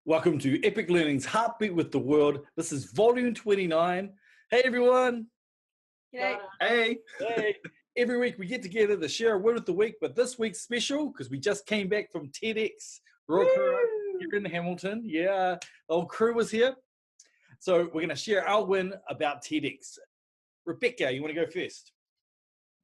Welcome to Epic Learning's Heartbeat with the World. This is volume 29. Hey, everyone. G'day. Hey. Every week we get together to share a word of the week, but this week's special because we just came back from Tedx Ruakura here in Hamilton. Yeah, the whole crew was here. So we're going to share our win about Tedx. Rebecca, you want to go first?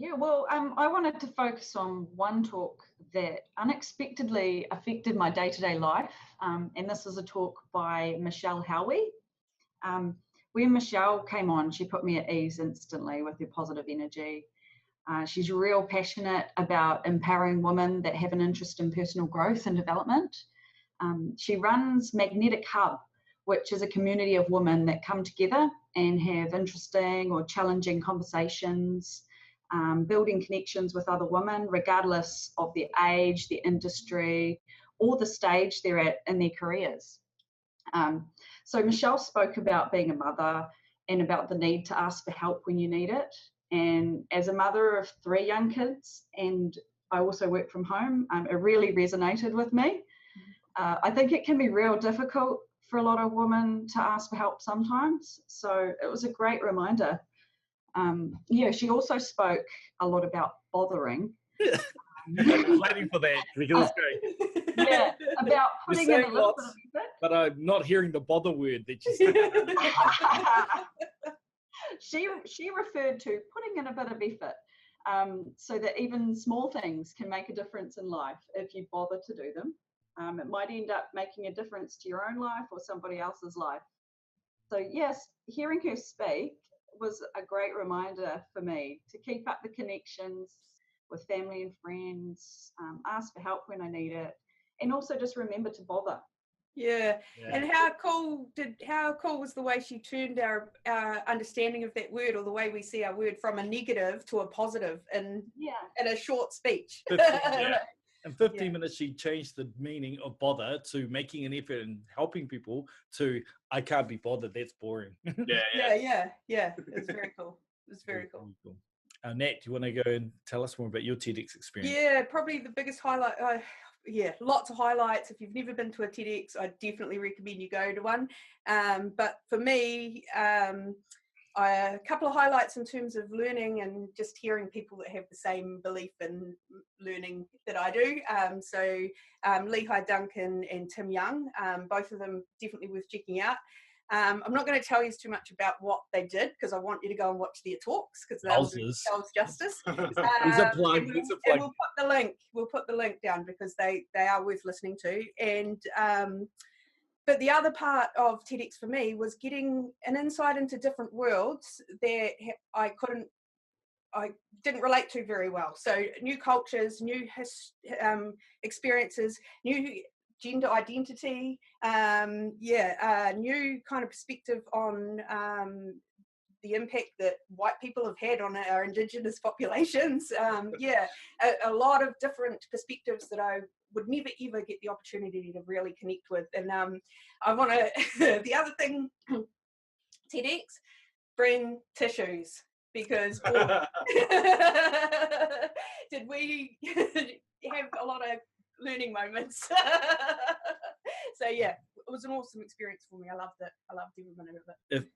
Yeah, well, I wanted to focus on one talk that unexpectedly affected my day-to-day life, and this is a talk by Michelle Howie. When Michelle came on, she put me at ease instantly with her positive energy. She's real passionate about empowering women that have an interest in personal growth and development. She runs Magnetic Hub, which is a community of women that come together and have interesting or challenging conversations, building connections with other women, regardless of their age, their industry, or the stage they're at in their careers. So Michelle spoke about being a mother and about the need to ask for help when you need it. And as a mother of 3 young kids, and I also work from home, it really resonated with me. I think it can be real difficult for a lot of women to ask for help sometimes. So it was a great reminder. She also spoke a lot about bothering. I was waiting for that because it's great. Yeah, about putting in a little bit of effort. But I'm not hearing the bother word that you said. She referred to putting in a bit of effort, so that even small things can make a difference in life if you bother to do them. It might end up making a difference to your own life or somebody else's life. So yes, hearing her speak was a great reminder for me to keep up the connections with family and friends, ask for help when I need it, and also just remember to bother. Yeah. And how cool was the way she turned our understanding of that word, or the way we see our word, from a negative to a positive in a short speech. 15, In 15 minutes, she changed the meaning of bother to making an effort and helping people to I can't be bothered, that's boring. Yeah. It was very cool. It was very cool. Nat, do you want to go and tell us more about your TEDx experience? Yeah, probably the biggest highlight. Lots of highlights. If you've never been to a TEDx, I definitely recommend you go to one. But for me, a couple of highlights in terms of learning and just hearing people that have the same belief in learning that I do. Lehigh Duncan and Tim Young, both of them definitely worth checking out. I'm not going to tell you too much about what they did because I want you to go and watch their talks because they'll do themselves justice. There's a plug. And we'll put the link down because they are worth listening to. And but the other part of TEDx for me was getting an insight into different worlds that I didn't relate to very well. So new cultures, new experiences, new gender identity, new kind of perspective on the impact that white people have had on our Indigenous populations. A lot of different perspectives that I would never ever get the opportunity to really connect with. And I want to, the other thing, TEDx, bring tissues, because did we have a lot of learning moments. So it was an awesome experience for me. I loved it. I loved every minute of it.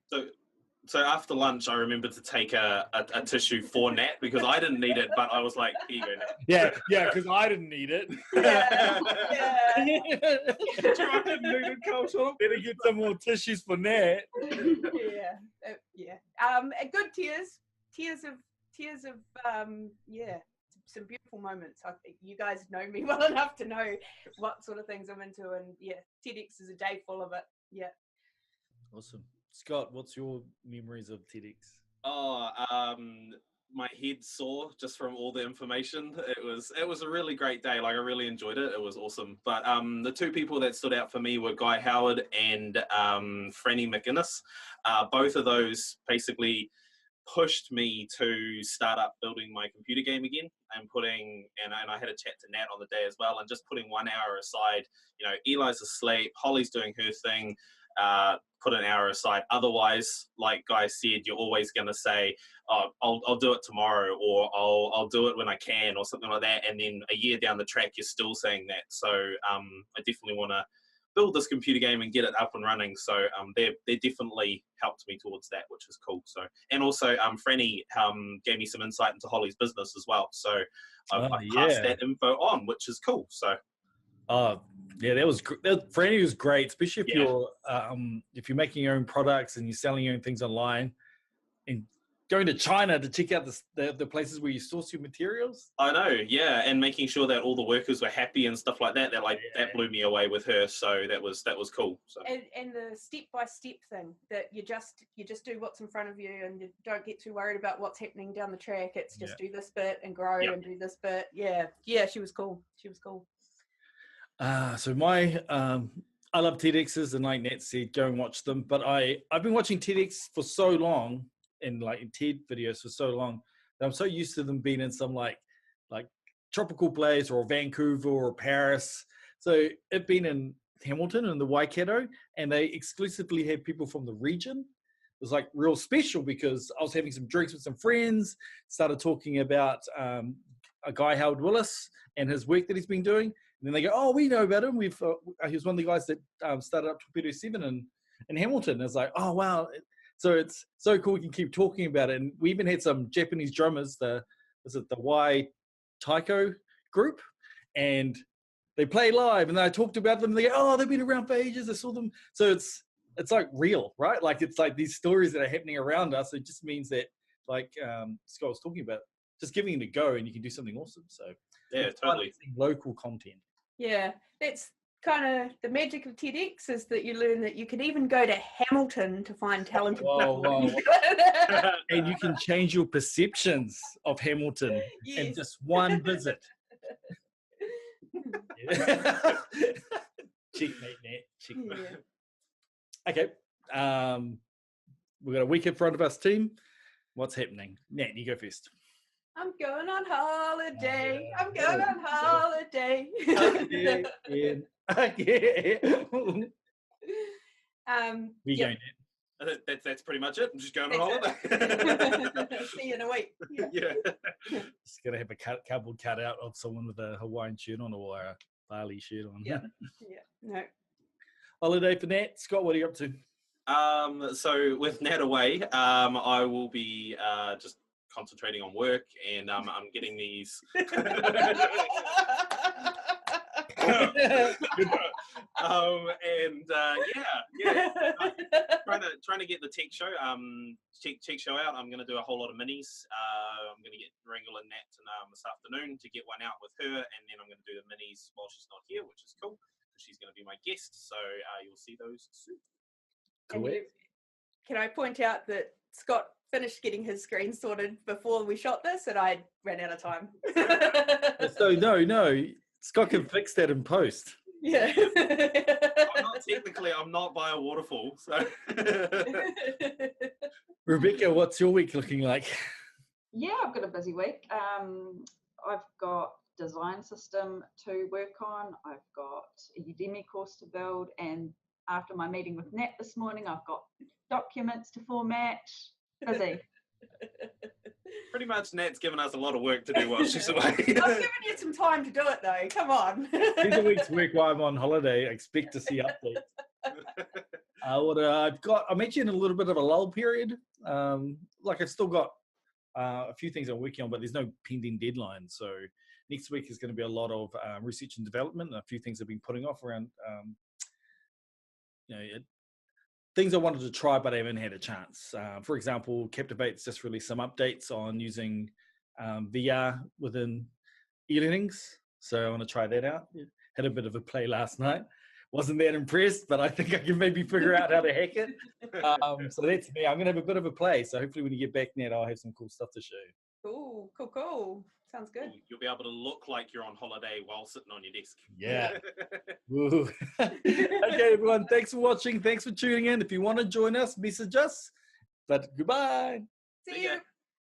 So after lunch, I remembered to take a tissue for Nat because I didn't need it, but I was like, here you go, Nat. Yeah, because I didn't need it. I didn't need it, Carlton. Better get some more tissues for Nat. Good tears of some beautiful moments. I think you guys know me well enough to know what sort of things I'm into, and TEDx is a day full of it. Awesome. Scott, what's your memories of TEDx? My head sore just from all the information. It was a really great day. Like, I really enjoyed it. It was awesome. But the 2 people that stood out for me were Guy Howard and Franny McInnes. Both of those basically pushed me to start up building my computer game again and I had a chat to Nat on the day as well, and just putting 1 hour aside. Eli's asleep, Holly's doing her thing, put an hour aside. Otherwise, like Guy said, you're always going to say, I'll do it tomorrow, or I'll do it when I can, or something like that, and then a year down the track you're still saying that. So I definitely want build this computer game and get it up and running. So they definitely helped me towards that, which is cool. So, and also Franny gave me some insight into Holly's business as well. So I passed that info on, which is cool. So yeah, Franny was great, especially if you're making your own products and you're selling your own things online, and going to China to check out the places where you source your materials. I know, yeah, and making sure that all the workers were happy and stuff like that. That blew me away with her. So that was cool. So. And the step-by-step thing that you just do what's in front of you, and you don't get too worried about what's happening down the track. It's just do this bit and grow and do this bit. Yeah, she was cool. So my I love TEDx's, and like Nat said, go and watch them. But I've been watching TEDx for so long, and like in TED videos for so long, that I'm so used to them being in some like tropical place or Vancouver or Paris. So it's been in Hamilton and the Waikato, and they exclusively have people from the region. It was like real special because I was having some drinks with some friends, started talking about a guy, Howard Willis, and his work that he's been doing. And then they go, oh, we know about him. He was one of the guys that started up Torpedo 7 in Hamilton. And it's like, oh, wow. So it's so cool we can keep talking about it. And we even had some Japanese drummers, the Y Taiko group, and they play live. And I talked about them. They go, oh, they've been around for ages. I saw them. So it's like real, right? Like it's like these stories that are happening around us. It just means that, like Scott was talking about, just giving it a go and you can do something awesome. So yeah, totally. Local content. Yeah, that's kind of the magic of TEDx, is that you learn that you can even go to Hamilton to find talented people. And you can change your perceptions of Hamilton in just one visit. Checkmate, Nat. Checkmate. Yeah. Okay. We've got a week in front of us, team. What's happening? Nat, you go first. I'm going on holiday. I'm going on holiday. We going, That's pretty much it. I'm just going on holiday. See you in a week. Yeah. Just gonna have a cardboard cutout of someone with a Hawaiian shirt on or a Bali shirt on. Yeah. No. Holiday for Nat. Scott, what are you up to? So with Nat away, I will be just concentrating on work, and I'm getting these trying to get the tech show show out. I'm going to do a whole lot of minis. I'm going to get Wrangle and Nat this afternoon to get one out with her, and then I'm going to do the minis while she's not here, which is cool because she's going to be my guest. So you'll see those soon. Cool. Can I point out that Scott finished getting his screen sorted before we shot this, and I ran out of time. So no, Scott can fix that in post. Yeah. I'm not by a waterfall. So Rebecca, what's your week looking like? Yeah, I've got a busy week. I've got design system to work on. I've got a Udemy course to build, and after my meeting with Nat this morning, I've got documents to format. Busy. Pretty much Nat's given us a lot of work to do while she's away. I've given you some time to do it though, come on. These are weeks work while I'm on holiday. I expect to see updates. I'm actually in a little bit of a lull period. I've still got a few things I'm working on, but there's no pending deadline. So next week is going to be a lot of research and development, and a few things I've been putting off around things I wanted to try, but I haven't had a chance. For example, Captivate's just released some updates on using VR within e-learnings. So I want to try that out. Had a bit of a play last night. Wasn't that impressed, but I think I can maybe figure out how to hack it. So that's me. I'm going to have a bit of a play. So hopefully when you get back, Nat, I'll have some cool stuff to show you. Cool. Sounds good. You'll be able to look like you're on holiday while sitting on your desk. Yeah. Woo. Okay, everyone. Thanks for watching. Thanks for tuning in. If you want to join us, message us. But goodbye. See you.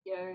Yeah.